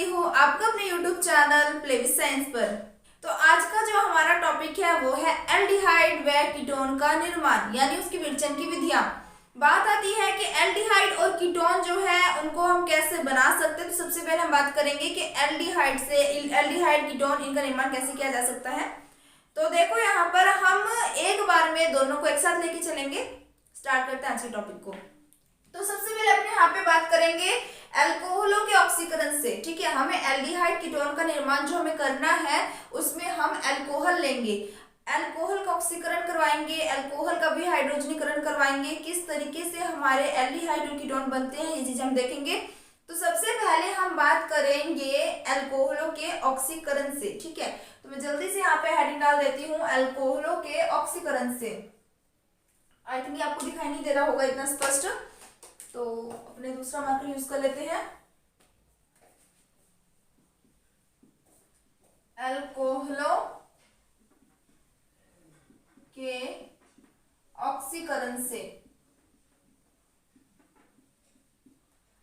करती हूँ आपका अपने YouTube channel play with science पर। तो आज का जो हमारा टॉपिक है वो है एल्डिहाइड व कीटोन का निर्माण यानी उसकी विरचन की विधियां। बात आती है कि एल्डिहाइड और कीटोन जो है उनको हम कैसे बना सकते हैं। तो सबसे पहले हम बात करेंगे कि एल्डिहाइड कीटोन इनका निर्माण कैसे किया जा सकता है। तो देखो यहाँ पर हम एक बार में दोनों को एक साथ लेके चलेंगे। स्टार्ट करते हैं आज के टॉपिक को। तो सबसे पहले अपने यहाँ पे बात करेंगे अल्कोहलों के ऑक्सीकरण से। ठीक है, हमें एल्डिहाइड कीटोन का निर्माण जो हमें करना है उसमें हम अल्कोहल लेंगे, अल्कोहल का ऑक्सीकरण करवाएंगे, अल्कोहल का भी हाइड्रोजनीकरण करवाएंगे। किस तरीके से हमारे एल्डिहाइड और कीटोन बनते हैं ये चीज हम देखेंगे। तो सबसे पहले हम बात करेंगे अल्कोहलों के ऑक्सीकरण से। ठीक है, तो मैं जल्दी से यहाँ पे हेडिंग डाल देती हूँ अल्कोहलों के ऑक्सीकरण से। आई थिंक आपको दिखाई नहीं दे रहा होगा इतना स्पष्ट, तो अपने दूसरा मार्कर यूज कर लेते हैं। अल्कोहलों के ऑक्सीकरण से।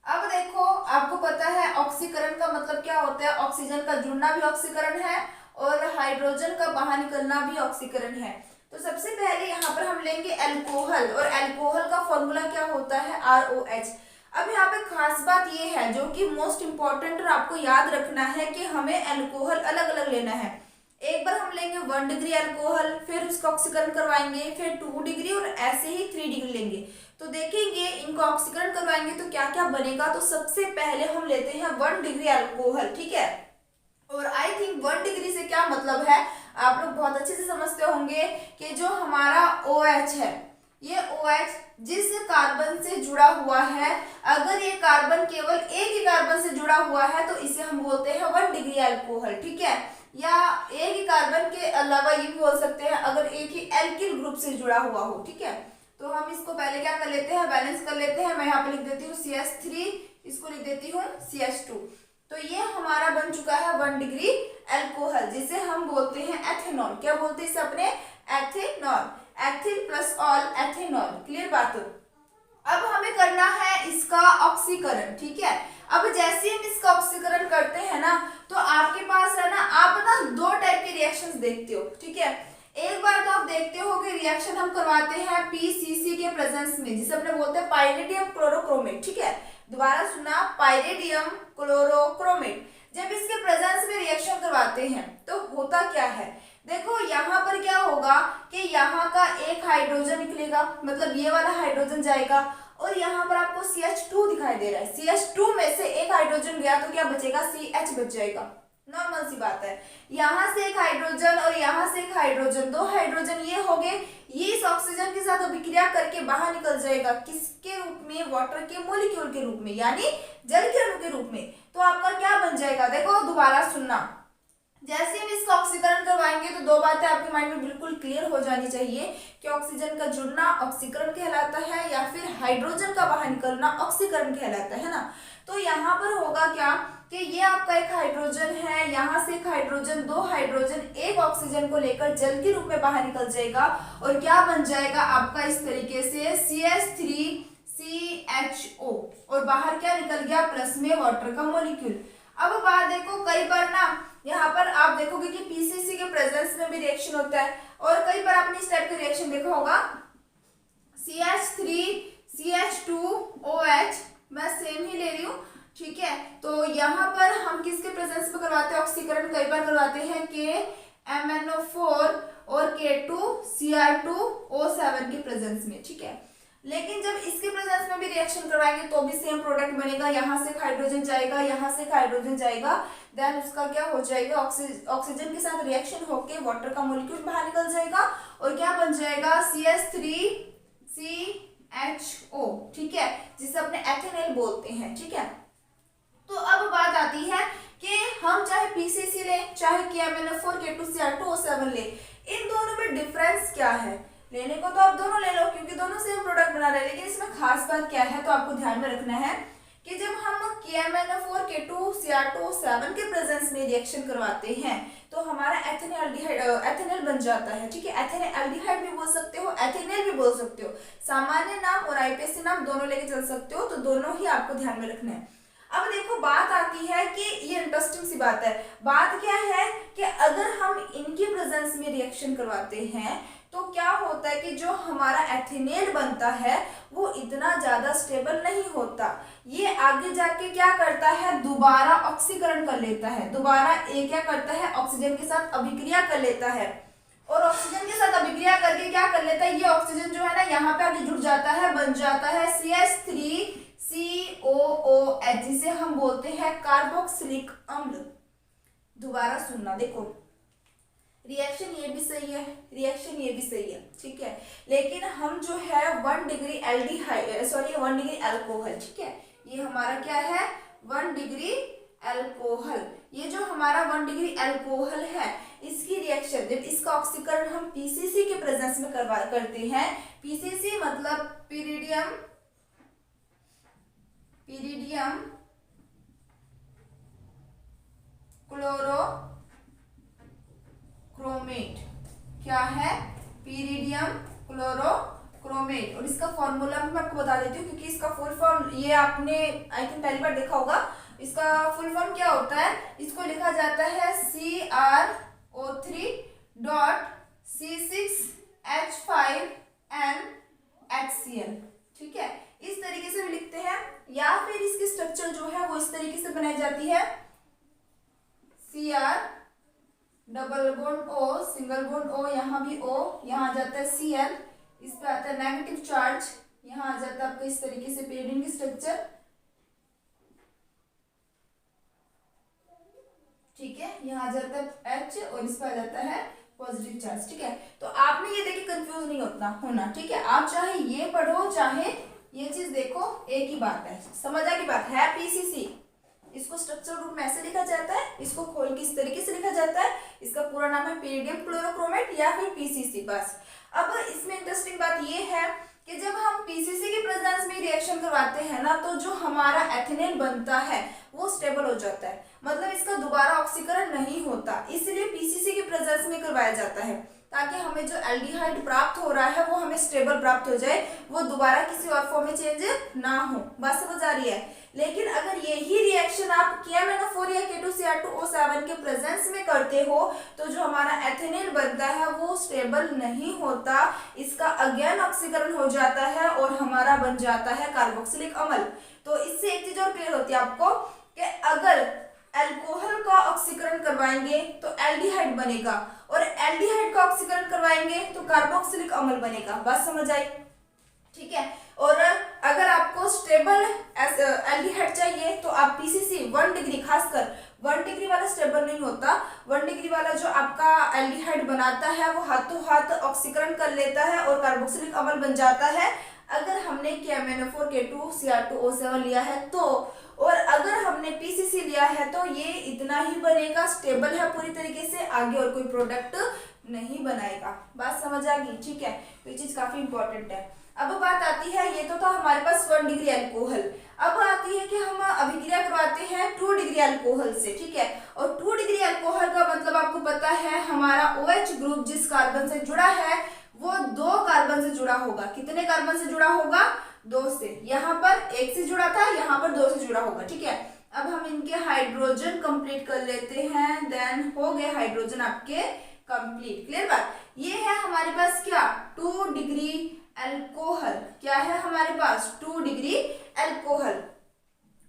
अब देखो, आपको पता है ऑक्सीकरण का मतलब क्या होता है। ऑक्सीजन का जुड़ना भी ऑक्सीकरण है और हाइड्रोजन का बाहर निकलना भी ऑक्सीकरण है। तो सबसे पहले यहाँ पर हम लेंगे अल्कोहल, और अल्कोहल का फॉर्मूला क्या होता है ROH। अब यहाँ पे खास बात ये है जो कि मोस्ट इंपॉर्टेंट और आपको याद रखना है कि हमें अल्कोहल अलग अलग लेना है। एक बार हम लेंगे 1 डिग्री अल्कोहल, फिर उसका ऑक्सीकरण करवाएंगे, फिर 2 डिग्री और ऐसे ही 3 डिग्री लेंगे। तो देखेंगे इनको ऑक्सीकरण करवाएंगे तो क्या क्या बनेगा। तो सबसे पहले हम लेते हैं 1 डिग्री अल्कोहल। ठीक है, और आई थिंक 1 डिग्री से क्या मतलब है आप लोग बहुत अच्छे से समझते होंगे कि जो हमारा OH है, ये OH जिस कार्बन से जुड़ा हुआ है, अगर ये कार्बन केवल एक ही कार्बन से जुड़ा हुआ है तो इसे हम बोलते हैं 1 डिग्री अल्कोहल। ठीक है, या एक ही कार्बन के अलावा ये भी बोल सकते हैं अगर एक ही एल्किल ग्रुप से जुड़ा हुआ हो। ठीक है, तो हम इसको पहले क्या कर लेते हैं, बैलेंस कर लेते हैं। मैं यहाँ पे लिख देती हूँ CH3, इसको लिख देती हूँ CH2। तो ये हमारा बन चुका है 1 डिग्री अल्कोहल, जिसे हम बोलते हैं एथेनॉल। क्या बोलते हैं इसे अपने, ethanol. Ethyl plus all ethanol. Clear बात हो। अब हमें करना है इसका ऑक्सीकरण। ठीक है, अब जैसे हम इसका ऑक्सीकरण करते हैं ना, तो आपके पास है ना, आप ना 2 टाइप के रिएक्शंस देखते हो। ठीक है, एक बार तो आप देखते हो कि रिएक्शन हम करवाते हैं PCC के प्रेजेंस में, जिसे अपने बोलते हैं पाइरिडियम क्लोरोक्रोमेट। ठीक है, दोबारा सुना, पाइरिडियम क्लोरोक्रोमेट। जब इसके प्रेजेंस में रिएक्शन करवाते हैं तो होता क्या है, देखो यहाँ पर क्या होगा कि यहाँ का एक हाइड्रोजन निकलेगा, मतलब ये वाला हाइड्रोजन जाएगा, और यहाँ पर आपको CH2 दिखाई दे रहा है। CH2 में से एक हाइड्रोजन गया तो क्या बचेगा, CH बच जाएगा। नॉर्मल सी बात है। यहाँ से एक हाइड्रोजन और यहाँ से एक हाइड्रोजन, 2 हाइड्रोजन ये हो गए, ये इस ऑक्सीजन के साथ अभिक्रिया करके बाहर निकल जाएगा। किसके रूप में, वाटर के मोलिक्यूल के रूप में, यानी जल के अणु के रूप में। तो आपका क्या बन जाएगा, देखो दोबारा सुनना। जैसे हम इसका ऑक्सीकरण करवाएंगे तो 2 बातें आपके माइंड में बिल्कुल क्लियर हो जानी चाहिए कि ऑक्सीजन का जुड़ना ऑक्सीकरण कहलाता है या फिर हाइड्रोजन का बाहर निकलना ऑक्सीकरण कहलाता है ना। तो यहाँ पर होगा क्या कि ये आपका एक हाइड्रोजन है, यहाँ से एक हाइड्रोजन, 2 हाइड्रोजन एक ऑक्सीजन को लेकर जल के रूप में बाहर निकल जाएगा, और क्या बन जाएगा आपका इस तरीके से CH3CHO, और बाहर क्या निकल गया, प्लस में वाटर का मॉलिक्यूल। अब बात देखो, कई बार ना यहाँ पर आप देखोगे कि PCC के प्रेजेंस में भी रिएक्शन होता है, और कई बार आपने इस टाइप का रिएक्शन देखा होगा, CH3CH2OH, मैं सेम ही ले रही हूँ। ठीक है, तो यहाँ पर हम किसके प्रेजेंस में करवाते हैं ऑक्सीकरण, कई बार करवाते हैं KMnO4 और K2Cr2O7 के प्रेजेंस में। ठीक है, लेकिन जब इसके प्रेजेंस में भी रिएक्शन करवाएंगे तो भी सेम प्रोडक्ट बनेगा। यहाँ से हाइड्रोजन जाएगा, यहाँ से हाइड्रोजन जाएगा, देन उसका क्या हो जाएगा, ऑक्सीजन के साथ रिएक्शन होके वाटर का मॉलिक्यूल बाहर निकल जाएगा, और क्या बन जाएगा, CH3CHO। ठीक है, जिसे अपने एथेनॉल बोलते हैं। ठीक है, तो अब बात आती है कि हम चाहे PCC लें, चाहे KMnO4 K2Cr2O7 ले, इन दोनों में डिफरेंस क्या है। लेने को तो आप दोनों ले लो क्योंकि दोनों सेम प्रोडक्ट बना रहे हैं, लेकिन इसमें खास बात क्या है तो आपको ध्यान में रखना है कि जब हम KMnO4 K2Cr2O7 के प्रेजेंस में रिएक्शन करवाते हैं तो हमारा एथेनॉल बन जाता है। ठीक है, एथेनॉल भी बोल सकते हो, एथेनॉल भी बोल सकते हो, सामान्य नाम और IPSC नाम दोनों लेके चल सकते हो, तो दोनों ही आपको ध्यान में रखना है। अब देखो बात आती है कि ये इंटरेस्टिंग सी बात है। बात क्या है कि अगर हम इनके प्रेजेंस में रिएक्शन करवाते हैं तो क्या होता है कि जो हमारा एथिनेल बनता है वो इतना ज्यादा स्टेबल नहीं होता। ये आगे जाके क्या करता है, दोबारा ऑक्सीकरण कर लेता है, दोबारा ये क्या करता है, ऑक्सीजन के साथ अभिक्रिया कर लेता है, और ऑक्सीजन के साथ अभिक्रिया करके क्या कर लेता है, ये ऑक्सीजन जो है ना यहाँ पे आगे जुड़ जाता है, बन जाता है CH3COOH, जिसे हम बोलते हैं कार्बोक्सिलिक अम्ल। दोबारा सुनना, देखो रिएक्शन ये भी सही है, रिएक्शन ये भी सही है, ठीक है, लेकिन हम जो है 1 degree aldehyde, sorry 1 degree alcohol, ठीक है, ये हमारा क्या है 1 डिग्री अल्कोहल। ये जो हमारा 1 डिग्री अल्कोहल है इसकी रिएक्शन जब इसका ऑक्सीकरण हम पीसीसी के प्रेजेंस में करते हैं, पीसीसी मतलब पिरिडियम क्लोरोक्रोमेट, क्या है, पिरिडियम क्लोरोक्रोमेट। और इसका फॉर्मूला मैं आपको बता देती हूँ क्योंकि इसका फुल फॉर्म ये आपने आई थिंक पहली बार देखा होगा। इसका फुल फॉर्म क्या होता है, इसको लिखा जाता है CrO3.C6H5NHCl, ठीक है, इस तरीके से भी लिखते हैं, या फिर इसकी स्ट्रक्चर जो है वो इस तरीके से बनाई जाती है, Cr double bond O, single bond O, यहाँ भी O, यहाँ आ जाता है Cl, इस पे आता है नेगेटिव चार्ज, यहाँ आ जाता है आपको इस तरीके से पेरिडिन की स्ट्रक्चर, ठीक है, यहाँ आ जाता है H और इस पर आ जाता है पॉजिटिव चार्ज, ठीक है। तो आपने ये देखिए कंफ्यूज नहीं होना, ठीक है, आप चाहे ये पढ़ो चाहे ये चीज देखो, एक ही बात है, समझ आ की बात है। पीसीसी इसको स्ट्रक्चरल रूप में ऐसे लिखा जाता है, इसको खोल के इस तरीके से लिखा जाता है, इसका पूरा नाम है पिरिडियम क्लोरोक्रोमेट या फिर पीसीसी, बस। अब इसमें इंटरेस्टिंग बात ये है कि जब हम पीसीसी के प्रेजेंस में रिएक्शन करवाते हैं ना तो जो हमारा एथिलीन बनता है वो स्टेबल हो जाता है, मतलब इसका दोबारा ऑक्सीकरण नहीं होता, इसलिए पीसीसी के प्रेजेंस में करवाया जाता है ताकि हमें जो एल्डिहाइड प्राप्त हो रहा है वो हमें स्टेबल प्राप्त हो जाए, वो दोबारा किसी और फॉर्म में चेंज ना हो। बात समझ आ रही है। लेकिन अगर यही रिएक्शन आप KMnO4 या K2Cr2O7 के प्रेजेंस में करते हो तो जो हमारा एथिलीन बनता है वो स्टेबल नहीं होता, इसका अगेन ऑक्सीकरण हो जाता है और हमारा बन जाता है कार्बोक्सिलिक अम्ल। तो इससे एक चीज और क्लियर होती है आपको कि अगर अल्कोहल का ऑक्सीकरण करवाएंगे तो एल्डिहाइड बनेगा और एल्डिहाइड का ऑक्सीकरण करवाएंगे तो कार्बोक्सिलिक अम्ल बनेगा। बात समझ आई, ठीक है। और अगर आपको स्टेबल एल्डिहाइड चाहिए तो आप पीसीसी 1 डिग्री, खासकर 1 डिग्री वाला स्टेबल नहीं होता, 1 डिग्री वाला जो आपका एल्डिहाइड बनाता है वो हाथों हाथ ऑक्सीकरण कर लेता है और कार्बोक्सिलिक अम्ल बन जाता है अगर हमने KMnO4 K2Cr2O7 लिया है तो, और अगर हमने पीसीसी लिया है तो ये इतना ही बनेगा, स्टेबल है पूरी तरीके से, आगे और कोई प्रोडक्ट नहीं बनाएगा। बात समझ आ गई, ठीक है, तो ये चीज काफी इंपॉर्टेंट है। अब बात आती है, ये तो था हमारे पास 1 डिग्री अल्कोहल, अब आती है कि हम अभिक्रिया करवाते हैं 2 डिग्री अल्कोहल से, ठीक है, और 2 डिग्री अल्कोहल का मतलब आपको पता है हमारा OH ग्रुप जिस कार्बन से जुड़ा है वो 2 कार्बन से जुड़ा होगा। कितने कार्बन से जुड़ा होगा? 2 से। यहाँ पर 1 से जुड़ा था, यहाँ पर 2 से जुड़ा होगा, ठीक है। अब हम इनके हाइड्रोजन कंप्लीट कर लेते हैं, देन हो गए हाइड्रोजन आपके कंप्लीट। क्लियर बात? ये है हमारे पास क्या, 2 डिग्री अल्कोहल। क्या है हमारे पास? 2 डिग्री अल्कोहल।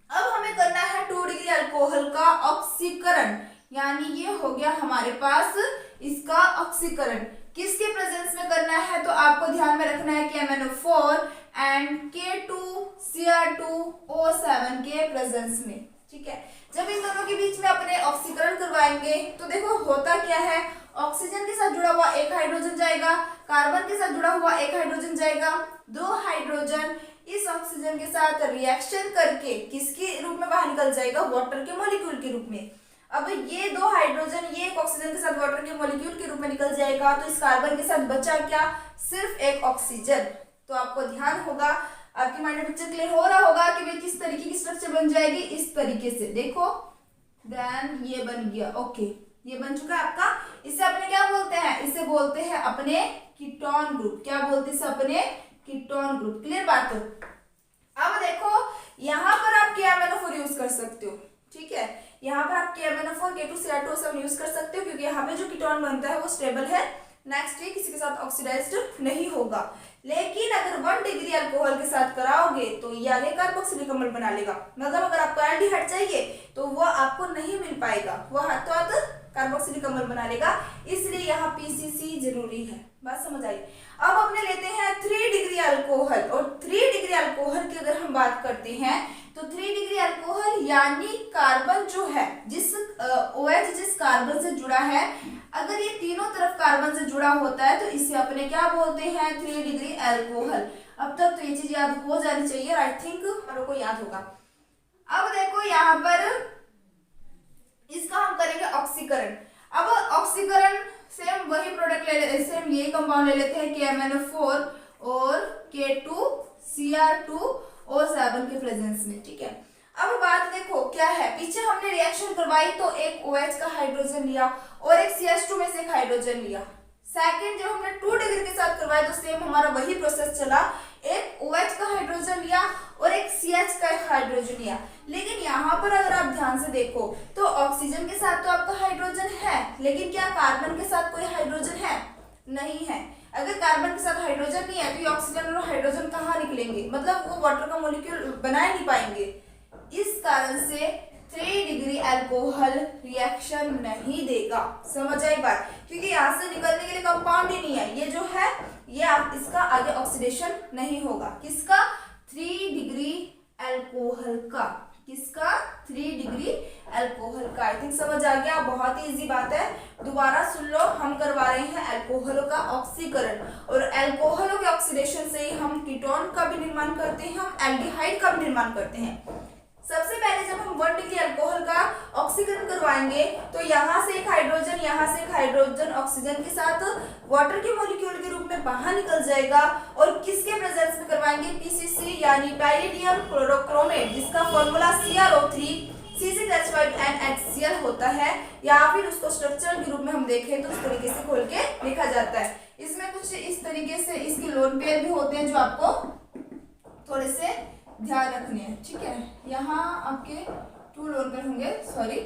अब हमें करना है 2 डिग्री अल्कोहल का ऑक्सीकरण, यानी ये हो गया हमारे पास इसका ऑक्सीकरण। किसके प्रेजेंस में करना है? तो आपको ध्यान में रखना है KMnO4 एंड K2Cr2O7 के प्रेजेंस में, ठीक है। जब इन दोनों के बीच में अपने ऑक्सीकरण करवाएंगे तो देखो होता क्या है, ऑक्सीजन के साथ जुड़ा हुआ एक हाइड्रोजन जाएगा, कार्बन के साथ जुड़ा हुआ एक हाइड्रोजन जाएगा, 2 हाइड्रोजन इस ऑक्सीजन के साथ रिएक्शन करके किसके रूप में बाहर निकल जाएगा? वाटर के मॉलिक्यूल के रूप में। अब ये 2 हाइड्रोजन ये एक ऑक्सीजन के साथ वाटर के मॉलिक्यूल के रूप में निकल जाएगा, तो इस कार्बन के साथ बचा क्या? सिर्फ एक ऑक्सीजन। तो आपको ध्यान होगा, आपके माइंड में पिक्चर क्लियर हो रहा होगा कि भाई किस तरीके की स्ट्रक्चर बन जाएगी, इस तरीके से। देखो देन ये बन गया, ओके, ये बन चुका है आपका। इसे अपने क्या बोलते हैं? इसे बोलते हैं अपने कीटोन ग्रुप। क्या बोलते हैं इसे? अपने कीटोन ग्रुप। क्लियर बात? अब देखो यहाँ पर आप KMnO4 यूज कर KMnO4 K2Cr2O7 यूज कर सकते हो, क्योंकि यहाँ पे जो कीटोन बनता है वो स्टेबल है, नेक्स्ट ये किसी के साथ ऑक्सीडाइज्ड नहीं होगा। लेकिन अगर 1 डिग्री अल्कोहल के साथ कराओगे तो ये आगे कार्बोक्सिलिक अम्ल बना लेगा, मतलब अगर आपको एल्डिहाइड चाहिए तो वो आपको नहीं मिल पाएगा, वो हाथों हाथ कार्बोक्सिलिक अम्ल बना लेगा, इसलिए यहाँ पीसीसी जरूरी है। बात समझ आई। अब अपने लेते हैं 3 डिग्री अल्कोहल, और 3 डिग्री अल्कोहल की अगर हम बात करते हैं तो 3 डिग्री अल्कोहल यानी कार्बन जो है जिस OH जिस कार्बन से जुड़ा है, अगर ये तीनों तरफ कार्बन से जुड़ा होता है तो इसे अपने क्या बोलते हैं, 3 डिग्री अल्कोहल। अब तक तो ये चीज याद हो जानी चाहिए, आई थिंक मेरे को याद होगा। अब देखो यहाँ पर इसका हम करेंगे ऑक्सीकरण। अब ऑक्सीकरण सेम वही प्रोडक्ट ले लेते, सेम यही कंपाउंड ले लेते हैं KMnO4 और K2Cr2O7 के प्रेजेंस में, ठीक है। अब बात देखो क्या है, पीछे हमने रिएक्शन करवाई तो एक OH का हाइड्रोजन लिया और एक CH2 में से एक हाइड्रोजन लिया। सेकंड जब हमने 2 डिग्री के साथ करवाया तो सेम हमारा वही प्रोसेस चला, एक OH का हाइड्रोजन लिया और एक CH का हाइड्रोजन लिया। लेकिन यहाँ पर अगर आप ध्यान से देखो तो ऑक्सीजन के साथ तो आपका हाइड्रोजन है, लेकिन क्या कार्बन के साथ कोई हाइड्रोजन है? नहीं है। अगर कार्बन के साथ हाइड्रोजन नहीं है तो ये ऑक्सीजन और हाइड्रोजन कहाँ निकलेंगे, मतलब वो वाटर का मॉलिक्यूल बना ही नहीं पाएंगे। इस कारण से 3 डिग्री अल्कोहल रिएक्शन नहीं देगा। समझ आई बात, क्योंकि यहाँ से निकलने के लिए कंपाउंड ही नहीं है, ये जो है ये आप इसका आगे ऑक्सीडेशन नहीं होगा। किसका? 3 डिग्री अल्कोहल का। किसका? 3 डिग्री अल्कोहल का। आई थिंक समझ आ गया, बहुत ही इजी बात है, दोबारा सुन लो। हम करवा रहे हैं अल्कोहलों का ऑक्सीकरण, और अल्कोहलों के ऑक्सीडेशन से ही हम कीटोन का भी निर्माण करते हैं, हम एल्डिहाइड का भी निर्माण करते हैं। सबसे पहले जब हम 1 डिग्री अल्कोहल का ऑक्सीकरण करवाएंगे तो यहाँ से एक हाइड्रोजन, यहाँ से एक हाइड्रोजन ऑक्सीजन के साथ वाटर के मॉलिक्यूल के रूप में बाहर निकल जाएगा, और किसके प्रेजेंस में करवाएंगे? पीसीसी यानी पैरिडियम क्लोरोक्रोमेट, जिसका फॉर्मूला CrO3 C6H5NHCl होता है, या फिर उसको स्ट्रक्चरल के रूप में हम देखें तो इस तरीके से खोल के लिखा जाता है। इसमें कुछ इस तरीके से इसके लोन पेयर भी होते हैं जो आपको थोड़े से ध्यान रखने हैं, ठीक है। यहाँ आपके 2 लोन पेयर होंगे, सॉरी,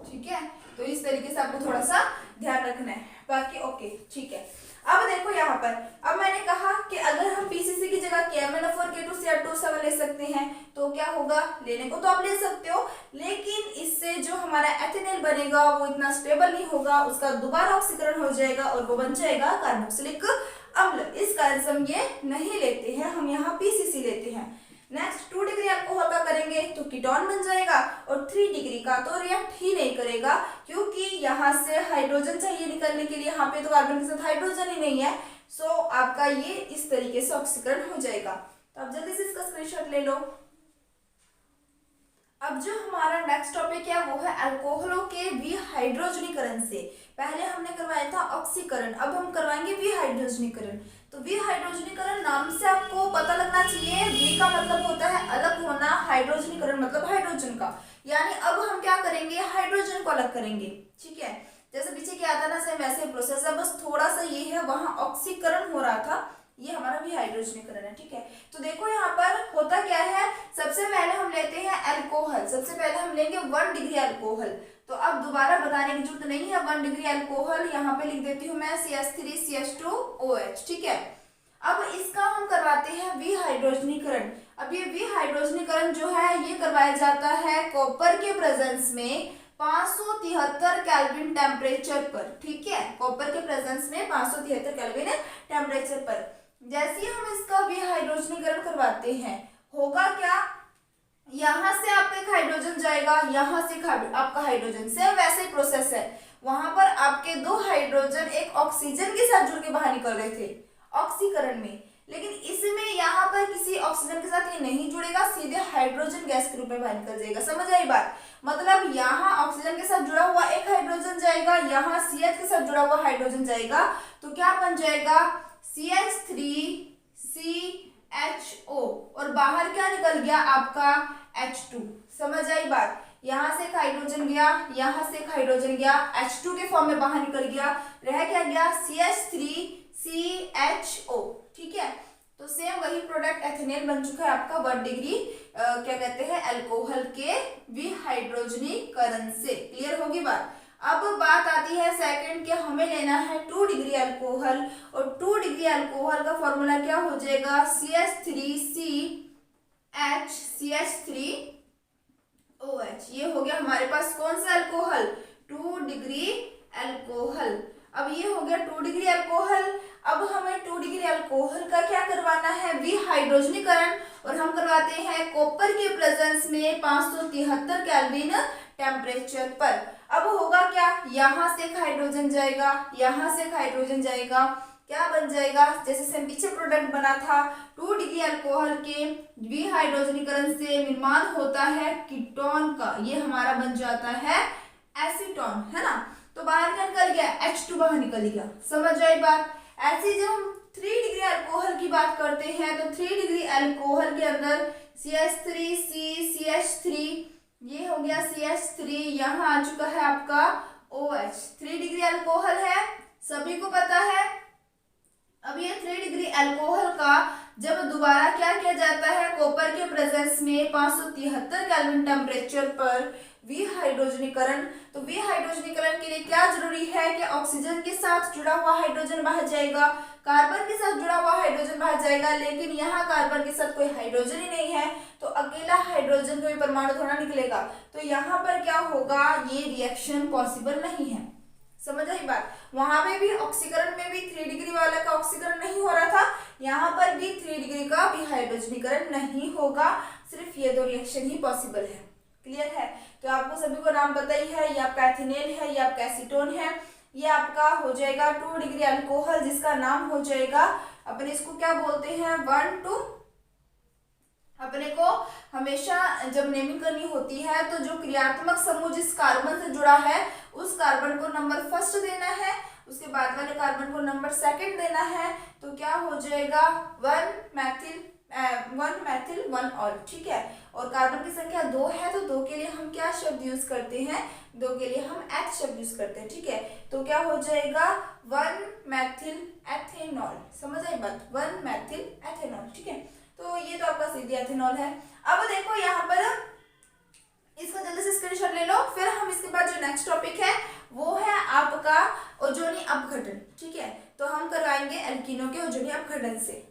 ठीक है। तो इस तरीके से आपको थोड़ा सा ध्यान रखना है, बाकी ओके, ठीक है। अब देखो यहाँ पर, अब मैंने कहा कि अगर हम पीसीसी की जगह KMnO4 K2Cr2O7 ले सकते हैं तो क्या होगा? लेने को तो आप ले सकते हो, लेकिन इससे जो हमारा एथेनॉल बनेगा वो इतना स्टेबल नहीं होगा, उसका दोबारा ऑक्सीकरण हो जाएगा और वो बन जाएगा कार्बोक्सिलिक अम्ल। इस कारण से हम ये नहीं लेते हैं, हम यहाँ पीसीसी लेते हैं। नेक्स्ट 2 डिग्री अल्कोहल का करेंगे तो कीटोन बन जाएगा, और 3 डिग्री का तो रिएक्ट ही नहीं करेगा, क्योंकि यहाँ से हाइड्रोजन चाहिए निकलने के लिए, यहाँ पे तो कार्बन के साथ हाइड्रोजन ही नहीं है। सो आपका ये इस तरीके से ऑक्सीकरण हो जाएगा। तो आप जल्दी से इसका स्क्रीनशॉट ले लो। अब जो हमारा नेक्स्ट टॉपिक है वो है अल्कोहलों के विहाइड्रोजनीकरण से। पहले हमने करवाया था ऑक्सीकरण, अब हम करवाएंगे विहाइड्रोजनीकरण। तो विहाइड्रोजनीकरण नाम से आपको पता लगना चाहिए, वी का मतलब होता है अलग होना, हाइड्रोजनीकरण मतलब हाइड्रोजन का, यानी अब हम क्या करेंगे? हाइड्रोजन को अलग करेंगे, ठीक है। जैसे पीछे क्या था ना, सेम वैसे प्रोसेस है, बस थोड़ा सा ये है वहां ऑक्सीकरण हो रहा था, ये हमारा भी हाइड्रोजनीकरण है, ठीक है। तो देखो यहाँ पर होता क्या है, सबसे पहले हम लेते हैं अल्कोहल, सबसे पहले हम लेंगे 1 डिग्री अल्कोहल। तो अब दोबारा बताने की जरूरत नहीं है, 1 डिग्री अल्कोहल यहाँ पे लिख देती हूँ मैं CH3CH2OH, ठीक है। अब इसका हम करवाते हैं विहाइड्रोजनीकरण। अब ये विहाइड्रोजनीकरण जो है ये करवाया जाता है कॉपर के प्रेजेंस में 573 केल्विन टेम्परेचर पर, ठीक है। कॉपर के प्रेजेंस में 573 केल्विन टेम्परेचर पर जैसे ही हम इसका विहाइड्रोजनीकरण करवाते हैं, होगा क्या? यहाँ से आपका एक हाइड्रोजन जाएगा, यहाँ से आपका हाइड्रोजन, सेम वैसे ही प्रोसेस है। वहां पर आपके 2 हाइड्रोजन एक ऑक्सीजन के साथ जुड़ के बाहर निकल रहे थे ऑक्सीकरण में, लेकिन इसमें यहाँ पर किसी ऑक्सीजन के साथ ये नहीं जुड़ेगा, सीधे हाइड्रोजन गैस के रूप में बाहर निकल जाएगा। समझ आई बात? मतलब यहाँ ऑक्सीजन के साथ जुड़ा हुआ एक हाइड्रोजन जाएगा, यहाँ CH के साथ जुड़ा हुआ हाइड्रोजन जाएगा, तो क्या बन जाएगा? CH3CHO, और बाहर क्या निकल गया? आपका H2। समझ आई बात? यहाँ से एक हाइड्रोजन गया, यहाँ से एक हाइड्रोजन गया, H2 के फॉर्म में बाहर निकल गया, रह क्या गया? CH3CHO, ठीक है। तो सेम वही प्रोडक्ट एथेनॉल बन चुका है आपका 1 डिग्री क्या कहते हैं, अल्कोहल के विहाइड्रोजनीकरण से। क्लियर होगी बात। अब बात आती है सेकंड, कि हमें लेना है 2 डिग्री अल्कोहल, और 2 डिग्री अल्कोहल का फॉर्मूला क्या हो जाएगा, CH3CH3OH। ये हो गया हमारे पास कौन सा अल्कोहल, 2 डिग्री अल्कोहल। अब ये हो गया 2 डिग्री अल्कोहल। अब हमें 2 डिग्री अल्कोहल का क्या करवाना है, विहाइड्रोजनीकरण, और हम करवाते हैं कॉपर के प्रेजेंस में 573 केल्विन टेम्परेचर पर। अब होगा क्या, यहाँ से एक हाइड्रोजन जाएगा, यहाँ से एक हाइड्रोजन जाएगा, क्या बन जाएगा, जैसे से पीछे प्रोडक्ट बना था, 2 डिग्री अल्कोहल के विहाइड्रोजनीकरण से निर्माण होता है कीटोन का, ये हमारा बन जाता है एसीटोन, है ना। तो बाहर क्या निकल गया, H2 बाहर निकल गया। समझ आई बात। ऐसे जब हम 3 डिग्री अल्कोहल की बात करते हैं, तो 3 डिग्री अल्कोहल के अंदर CH3, ये हो गया CH3, यहाँ आ चुका है आपका OH। 3 डिग्री अल्कोहल है, सभी को पता है। अब ये 3 डिग्री अल्कोहल का जब दोबारा क्या किया जाता है, कॉपर के प्रेजेंस में 573 केल्विन टेम्परेचर पर विहाइड्रोजनीकरण। तो विहाइड्रोजनीकरण के लिए क्या जरूरी है कि ऑक्सीजन के साथ जुड़ा हुआ हाइड्रोजन बाहर जाएगा, कार्बन के साथ जुड़ा हुआ हाइड्रोजन बाहर जाएगा, लेकिन यहाँ कार्बन के साथ कोई हाइड्रोजन ही नहीं है, तो अकेला हाइड्रोजन कोई परमाणु थोड़ा निकलेगा, तो यहाँ पर क्या होगा, ये रिएक्शन पॉसिबल नहीं है। समझ आई बात। वहां पे भी ऑक्सीकरण में भी 3 डिग्री वाला का ऑक्सीकरण नहीं हो रहा था, यहाँ पर भी 3 डिग्री का विहाइड्रोजनीकरण नहीं होगा, सिर्फ ये 2 रिएक्शन ही पॉसिबल है। क्लियर है। तो आपको सभी को नाम पता ही है, ये आपका एथिनेल है, ये आपका एसीटोन है, ये आपका हो जाएगा 2 डिग्री अल्कोहल, जिसका नाम हो जाएगा, अपने इसको क्या बोलते हैं, 1 2। अपने को हमेशा जब नेमिंग करनी होती है, तो जो क्रियात्मक समूह जिस कार्बन से जुड़ा है, उस कार्बन को नंबर फर्स्ट देना है, उसके बाद वाले कार्बन को नंबर सेकंड देना है। तो क्या हो जाएगा, 1 मैथिल 1 ऑल। ठीक है। और कार्बन की संख्या 2 है, तो 2 के लिए हम क्या शब्द यूज करते हैं, 2 के लिए हम एथ शब्द यूज करते हैं। ठीक है। तो क्या हो जाएगा, 1 मैथिल एथेनॉल। समझ आई बात, 1 मैथिल एथेनॉल। ठीक है। तो ये तो आपका सीधी एथेनॉल है। अब देखो यहाँ पर इसका जल्दी से स्क्रीनशॉट ले लो, फिर हम इसके बाद जो नेक्स्ट टॉपिक है वो है आपका ओजोनी अपघटन। ठीक है। तो हम करवाएंगे एल्कीनो के ओजोनी अपघटन से।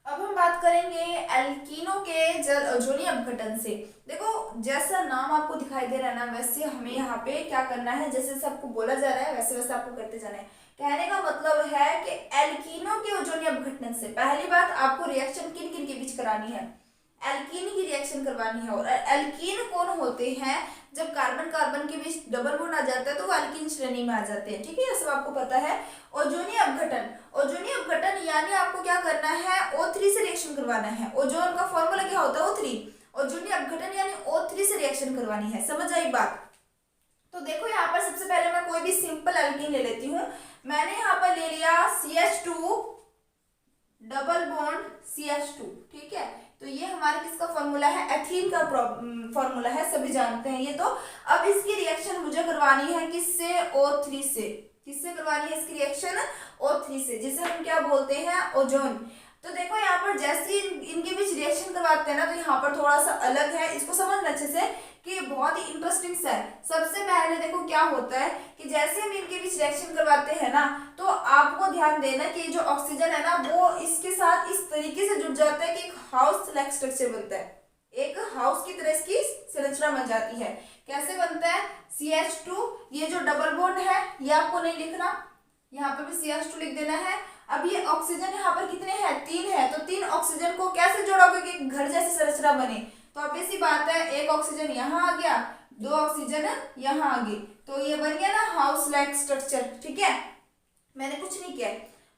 अब हम बात करेंगे एल्कीनो के ओजोनी अपघटन से। देखो जैसा नाम आपको दिखाई दे रहा है ना, वैसे हमें यहाँ पे क्या करना है, जैसे सबको बोला जा रहा है वैसे वैसे आपको करते जाना है। कहने का मतलब है कि एल्कीनो के ओजोनी अपघटन से पहली बात आपको रिएक्शन किन किन के बीच करानी है, एल्कीन की रिएक्शन करवानी है। और एल्कीन कौन होते हैं, जब कार्बन कार्बन के बीच डबल बॉन्ड आ जाता है तो वो एल्कीन श्रेणी में आ जाते हैं। ठीक है, ये सब आपको पता है। ओजोनी अपघटन, ओजोनी अपघटन यानी आपको क्या करना है, O3 से रिएक्शन करवाना है। ओजोन का फॉर्मूला क्या होता है, O3। ओजोनी अपघटन यानी O3 से रिएक्शन करवानी है। समझ आई बात। तो देखो यहाँ पर सबसे पहले मैं कोई भी सिंपल एल्कीन ले लेती हूँ। मैंने यहाँ पर ले लिया CH2 डबल बॉन्ड CH2। ठीक है। तो ये हमारे किसका फॉर्मूला है, एथीन का फॉर्मूला है, सभी जानते हैं ये। तो अब इसकी रिएक्शन मुझे करवानी है किससे, O3 से। किससे करवानी है इसकी रिएक्शन, O3 से, जिसे हम क्या बोलते हैं, ओजोन। तो देखो यहाँ पर जैसे इनके बीच रिएक्शन करवाते हैं ना, तो यहाँ पर थोड़ा सा अलग है, इसको समझना अच्छे से कि बहुत ही इंटरेस्टिंग सा है। सबसे पहले देखो क्या होता है कि जैसे हम इनके बीच रिएक्शन करवाते हैं ना, तो आपको ध्यान देना कि जो ऑक्सीजन है ना वो इसके साथ इस तरीके से जुड़ जाता है कि एक हाउस लाइक स्ट्रक्चर बनता है, एक हाउस की तरह इसकी संरचना बन जाती है। कैसे बनता है, CH2, ये जो डबल बॉन्ड है ये आपको नहीं लिखना, यहाँ पे भी CH2 लिख देना है। अब ये ऑक्सीजन यहाँ पर कितने हैं, 3 है, तो 3 ऑक्सीजन को कैसे जोड़ोगे कि घर जैसी संरचना बने। तो अब ऐसी बात है, एक ऑक्सीजन यहाँ आ गया, 2 ऑक्सीजन यहाँ आ गई, तो ये बन गया ना हाउस लाइक स्ट्रक्चर। ठीक है, मैंने कुछ नहीं किया।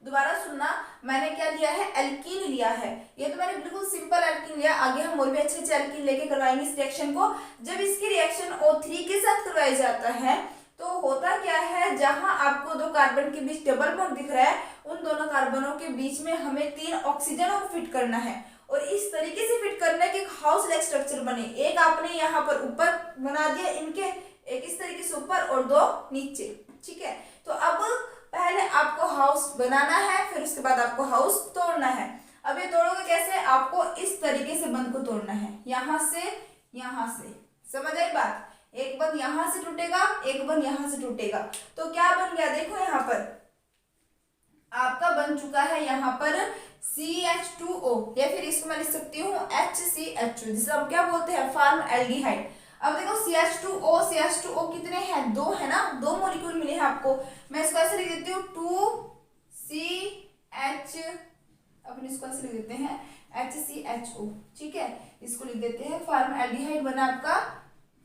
दोबारा सुनना, मैंने क्या लिया है, एल्कीन लिया है। ये तो मैंने बिल्कुल सिंपल एल्कीन लिया। आगे हम और भी अच्छे अच्छे एल्कीन लेके करवाएंगे इस रिएक्शन को। जब इसकी रिएक्शन O3 के साथ करवाई जाता है तो होता क्या है, जहां आपको 2 कार्बन के बीच डबल बॉन्ड दिख रहा है, उन दोनों कार्बनों के बीच में हमें 3 ऑक्सीजनों को फिट करना है, और इस तरीके से फिट करना है कि एक हाउस लाइक स्ट्रक्चर बने। एक आपने यहाँ पर ऊपर बना दिया इनके, एक इस तरीके से ऊपर और 2 नीचे। ठीक है। तो अब पहले आपको हाउस बनाना है, फिर उसके बाद आपको हाउस तोड़ना है। अब ये तोड़ोगे कैसे, आपको इस तरीके से बंध को तोड़ना है, यहां से। समझ आई बात? एक बंध यहां से टूटेगा, एक बंध यहां से टूटेगा। तो क्या बन गया देखो, यहाँ पर आपका बन चुका है यहाँ पर CH2O, या फिर इसको मैं लिख सकती हूँ HCHO, जिसे हम क्या बोलते हैं, फॉर्मएल्डिहाइड। अब देखो CH2O कितने हैं, 2 है ना, 2 मॉलिक्यूल मिले हैं आपको। मैं इसको ऐसे लिख देती हूँ 2CH, अपन इसको ऐसे लिख देते हैं HCHO, ठीक है, इसको लिख देते हैं। फॉर्मएल्डिहाइड बना आपका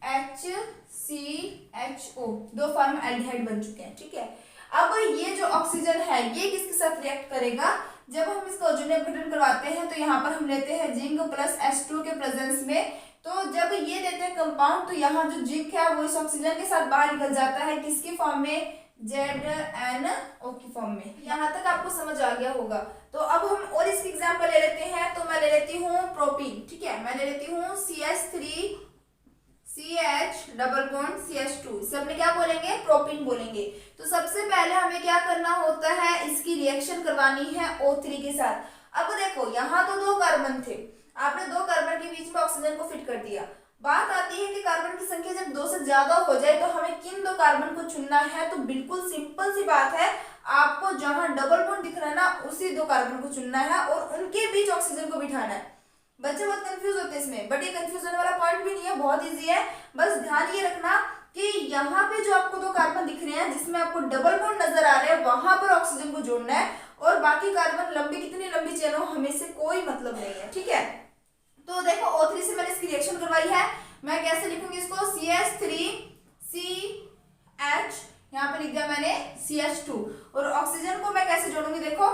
HCHO, 2 फॉर्मएल्डिहाइड बन चुके हैं, ठीक है। अब ये जो ऑक्सीजन है ये किसके साथ रिएक्ट करेगा, जब हम इसका ओजोनीय अपघटन करवाते हैं तो यहाँ पर हम लेते हैं जिंक प्लस H2 के प्रेजेंस में। तो जब ये देते हैं कंपाउंड, तो यहाँ जो जिंक है वो इस ऑक्सीजन के साथ बाहर निकल जाता है, किसकी फॉर्म में, ZnO की फॉर्म में। यहाँ तक आपको समझ आ गया होगा। तो अब हम और इसकी एग्जाम्पल ले लेते हैं। तो मैं ले लेती हूँ प्रोपीन, ठीक है, मैं ले लेती हूँ CH3CH डबल बॉन्ड CH2, इसे हमने क्या बोलेंगे, प्रोपीन बोलेंगे। तो सबसे पहले हमें क्या करना होता है, इसकी रिएक्शन करवानी है O3 के साथ। अब देखो यहाँ तो 2 कार्बन थे, आपने 2 कार्बन के बीच में ऑक्सीजन को फिट कर दिया। बात आती है कि कार्बन की संख्या जब 2 से ज्यादा हो जाए तो हमें किन 2 कार्बन को चुनना है। तो बिल्कुल सिंपल सी बात है, आपको जहां डबल बॉन्ड दिख रहा है ना, उसी 2 कार्बन को चुनना है और उनके बीच ऑक्सीजन को बिठाना है। बच्चे बहुत कंफ्यूज होते हैं इसमें, बट ये कंफ्यूज होने वाला पॉइंट भी नहीं है, बहुत इजी है। बस ध्यान ये रखना कि यहाँ पे जो आपको 2 कार्बन दिख रहे हैं जिसमें आपको डबल बॉन्ड नजर आ रहे हैं, वहां पर ऑक्सीजन को जोड़ना है, और बाकी कार्बन लंबी कितनी लंबी चेन हो हमें से कोई मतलब नहीं है, ठीक है। तो देखो O3 से मैंने इसकी रिएक्शन करवाई है, मैं कैसे लिखूंगी इसको, CH3CH, यहाँ पे लिख दिया मैंने CH2, और ऑक्सीजन को मैं कैसे जोड़ूंगी देखो।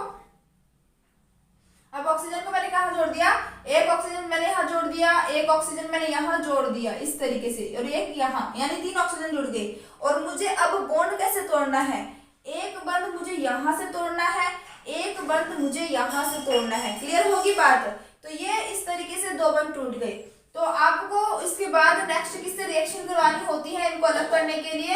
अब ऑक्सीजन को मैंने कहाँ जोड़ दिया, एक ऑक्सीजन मैंने यहाँ जोड़ दिया, एक ऑक्सीजन मैंने यहाँ जोड़ दिया इस तरीके से, और एक यहाँ, यानी 3 ऑक्सीजन जुड़ गए। और मुझे अब बॉन्ड कैसे तोड़ना है, एक बंध मुझे यहाँ से तोड़ना है, एक बंध मुझे यहाँ से तोड़ना है। क्लियर होगी बात? तो ये इस तरीके से 2 बंध टूट गए। तो आपको इसके बाद नेक्स्ट किससे रिएक्शन करवानी होती है, इनको अलग करने के लिए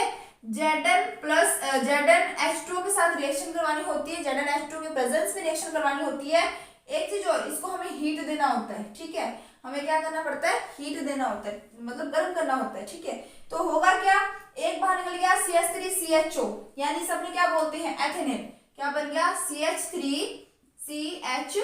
ZnH2 के साथ रिएक्शन करवानी होती है, ZnH2 के प्रेजेंस में रिएक्शन करवानी होती है। एक चीज और, इसको हमें हीट देना होता है, ठीक है, हमें क्या करना पड़ता है, हीट देना होता है, मतलब गर्म करना होता है, ठीक है। तो होगा क्या, एक बाहर निकल गया CH3CHO, यानी सबने क्या बोलते हैं, एथेनॉल। क्या बन गया, CH3CHO,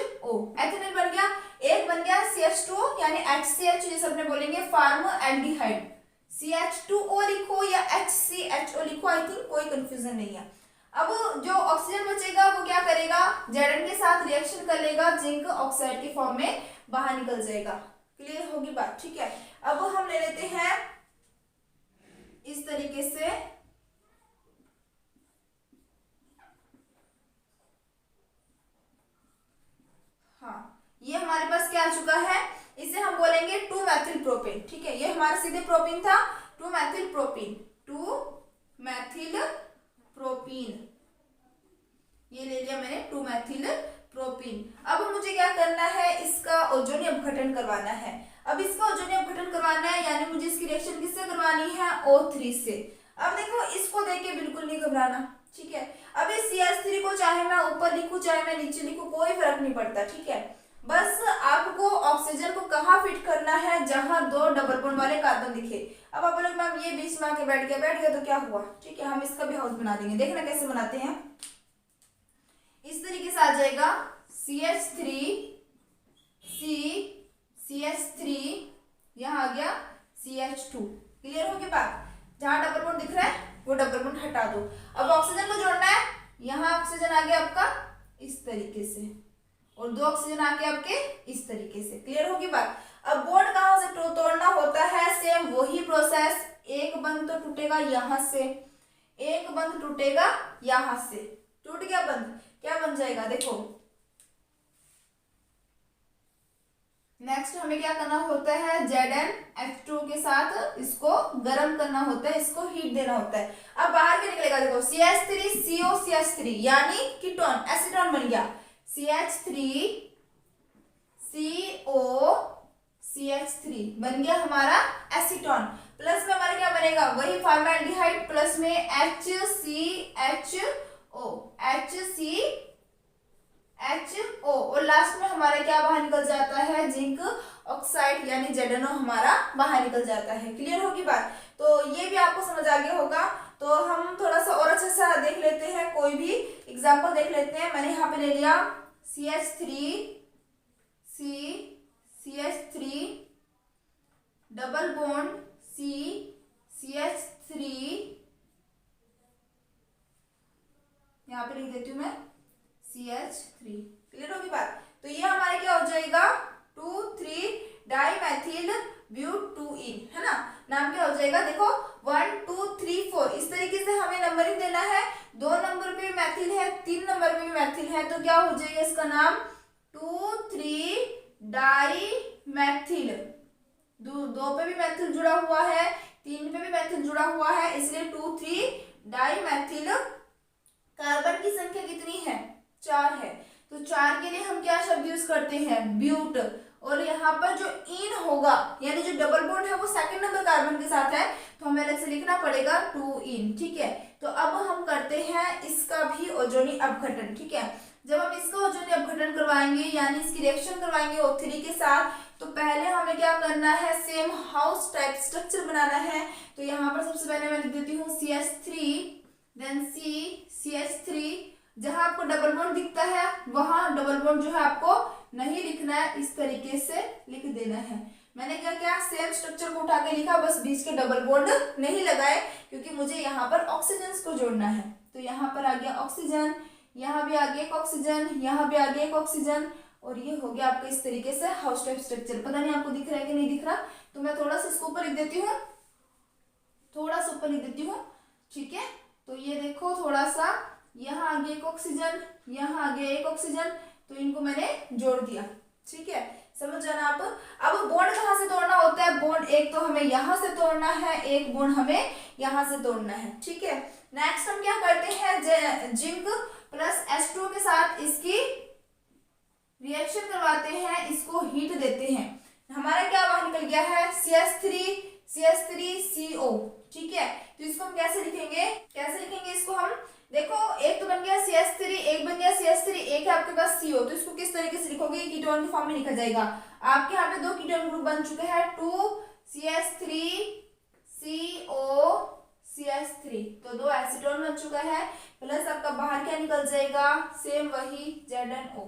एथेनॉल बन गया। एक बन गया CH2 यानी HCH, ये सबने बोलेंगे फॉर्मएल्डिहाइड। CH2O लिखो या HCHO लिखो, आई थिंक कोई कंफ्यूजन नहीं है। अब जो ऑक्सीजन बचेगा वो क्या करेगा, Zn के साथ रिएक्शन कर लेगा, जिंक ऑक्साइड की फॉर्म में बाहर निकल जाएगा। क्लियर होगी बात, ठीक है। अब हम ले लेते हैं इस तरीके से, हाँ, ये हमारे पास क्या आ चुका है, इसे हम बोलेंगे 2-मेथिल प्रोपेन, ठीक है। ये हमारा सीधे प्रोपीन था, 2-मेथिल प्रोपीन, 2-मेथिल प्रोपीन, ये ले लिया मैंने 2-मेथिल प्रोपीन। अब मुझे क्या करना है, इसका ओजोनीय अपघटन करवाना है। अब इसका ओजोनीय अपघटन करवाना है, यानी मुझे इसकी रिएक्शन किससे करवानी है, O3 से। अब देखो इसको देख के बिल्कुल नहीं घबराना, ठीक है। अब इस CH3 को चाहे मैं ऊपर लिखूं चाहे मैं नीचे लिखूं, कोई फर्क नहीं पड़ता, ठीक है। बस आपको ऑक्सीजन को कहाँ फिट करना है, जहां 2 डबल बॉन्ड वाले कार्बन दिखे। अब आप बोलोगे मैम ये बीच में आके बैठ गया तो क्या हुआ, ठीक है, हम इसका भी हाउस बना देंगे। देखना कैसे बनाते हैं, इस तरीके से आ जाएगा CH3 यहाँ आ गया CH2। क्लियर हो गया बात, जहां डबल बॉन्ड दिख रहा है वो डबल बॉन्ड हटा दो। अब ऑक्सीजन को जोड़ना है, यहाँ ऑक्सीजन आ गया आपका इस तरीके से, और 2 ऑक्सीजन आ गए आपके इस तरीके से। क्लियर होगी बात। अब बॉन्ड कहाँ से तोड़ना होता है, सेम वही प्रोसेस, एक बंध तो टूटेगा यहाँ से, एक बंध टूटेगा यहाँ से, टूट गया बंध, क्या बन जाएगा देखो। नेक्स्ट हमें क्या करना होता है, ZnH2 के साथ इसको गर्म करना होता है, इसको हीट देना होता है। अब बाहर क्या निकलेगा देखो, CH3COCH3 यानी कीटोन, एसीटोन बन गया, CH3COCH3 बन गया हमारा एसीटोन। प्लस में हमारा क्या बनेगा, वही फॉर्मएल्डिहाइड, प्लस में HCHO, HO और लास्ट में हमारा क्या बाहर निकल जाता है, जिंक ऑक्साइड यानी ZnO हमारा बाहर निकल जाता है। क्लियर होगी बात? तो ये भी आपको समझ आ गया होगा। तो हम थोड़ा सा और अच्छे से देख लेते हैं, कोई भी एग्जाम्पल देख लेते हैं। मैंने यहाँ पे ले लिया CH3 डबल बॉन्ड CH3, यहाँ पे लिख देती हूँ मैं CH3। क्लियर होगी बात? तो ये हमारे क्या हो जाएगा 2,3 डाइमेथिल ब्यूटूइन, है ना। नाम क्या हो जाएगा, देखो 1 2 3 4 इस तरीके से हमें नंबरिंग देना है। 2 नंबर पे भी मैथिल है, 3 नंबर पे भी मैथिल है, तो क्या हो जाएगा इसका नाम 2,3 डाइमेथिल। 2 पे भी मैथिल जुड़ा हुआ है, 3 पे भी मैथिल जुड़ा हुआ है, इसलिए 2,3 डाइमेथिल। कार्बन की संख्या कितनी है, 4 है, तो 4 के लिए हम क्या शब्द यूज करते हैं, ब्यूट। और यहाँ पर जो इन होगा यानी जो डबल बॉन्ड है वो सेकंड नंबर कार्बन के साथ है, तो हमें अलग से लिखना पड़ेगा 2 इन। ठीक है, तो अब हम करते हैं इसका भी ओजोनी अपघटन। ठीक है, जब हम इसका ओजोनी अपघटन करवाएंगे यानी इसकी रिएक्शन करवाएंगे O3 के साथ, तो पहले हमें क्या करना है, सेम हाउस टाइप स्ट्रक्चर बनाना है। तो यहाँ पर सबसे पहले मैं लिख देती हूँ CH3 देन CH3। जहां आपको डबल बॉन्ड दिखता है वहां डबल बॉन्ड जो है आपको नहीं लिखना है, इस तरीके से लिख देना है। मैंने क्या किया, सेम स्ट्रक्चर को उठा के लिखा, बस बीच के डबल बॉन्ड नहीं लगाए क्योंकि मुझे यहाँ पर ऑक्सीजन को जोड़ना है। तो यहाँ पर आ गया ऑक्सीजन, यहाँ भी आ गया एक ऑक्सीजन, यहाँ भी आ गया एक ऑक्सीजन, और ये हो गया आपका इस तरीके से हाउस टाइप स्ट्रक्चर। पता नहीं आपको दिख रहा है कि नहीं दिख रहा, तो मैं थोड़ा सा इसको ऊपर लिख देती हूँ, थोड़ा सा ऊपर लिख देती हूँ। ठीक है, तो ये देखो थोड़ा सा, यहाँ आ गया एक ऑक्सीजन, यहाँ आ गया एक ऑक्सीजन, तो इनको मैंने जोड़ दिया। ठीक है, समझ जाना आप। अब बॉन्ड कहाँ से तोड़ना होता है, बॉन्ड एक तो हमें यहाँ से तोड़ना है, एक बॉन्ड हमें यहाँ से तोड़ना है। ठीक है, नेक्स्ट हम क्या करते हैं, जिंक प्लस H2 के साथ इसकी रिएक्शन करवाते हैं, इसको हीट देते हैं। हमारा क्या बाहर निकल गया है, CH3CO। ठीक है, तो इसको हम कैसे लिखेंगे, इसको हम देखो, एक तो बन गया CH3, एक बन गया CH3, एक है आपके पास CO, तो इसको किस तरीके से लिखोगे, कीटोन के फॉर्म में लिखा जाएगा। आपके यहाँ पे 2 कीटोन ग्रुप बन चुके हैं, 2CH3CO CH3, तो 2 एसीटोन बन चुका है, प्लस आपका बाहर क्या निकल जाएगा, सेम वही ZnO।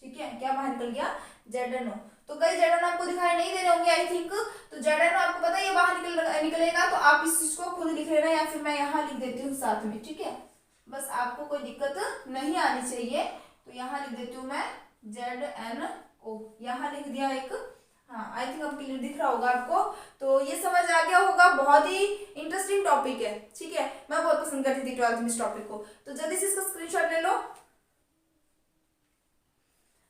ठीक है, क्या बाहर निकल गया, ZnO। तो कई ZnO आपको दिखाई नहीं दे रहे होंगे आई थिंक, तो ZnO आपको पता है ये बाहर निकलेगा, तो आप इस चीज को खुद लिख लेना या फिर मैं यहाँ लिख देती हूँ साथ में। ठीक है, बस आपको कोई दिक्कत नहीं आनी चाहिए, तो यहाँ लिख देती हूँ मैं ZnO, यहाँ लिख दिया एक। हाँ, आई थिंक अब क्लियर दिख रहा होगा आपको, तो ये समझ आ गया होगा। बहुत ही इंटरेस्टिंग टॉपिक है। ठीक है, मैं बहुत पसंद करती थी 12th में इस टॉपिक को, तो जल्दी से इसका स्क्रीनशॉट ले लो।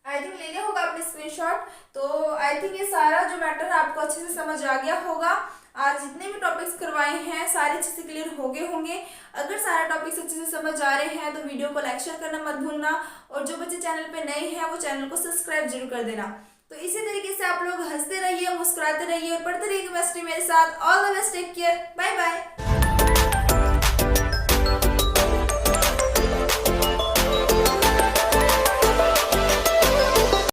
आई थिंक ले लिया होगा आपने स्क्रीनशॉट। तो आई थिंक ये सारा जो मैटर आपको अच्छे से समझ आ गया होगा। आज जितने भी टॉपिक्स करवाए हैं सारे अच्छे से क्लियर हो गए होंगे। अगर सारा टॉपिक्स अच्छे से समझ आ रहे हैं तो वीडियो को लाइक शेयर करना मत भूलना, और जो बच्चे चैनल पे नए हैं वो चैनल को सब्सक्राइब जरूर कर देना। तो इसी तरीके से आप लोग हंसते रहिए, मुस्कुराते रहिए और पढ़ते रहिए केमिस्ट्री मेरे साथ। All the best, take care, bye bye.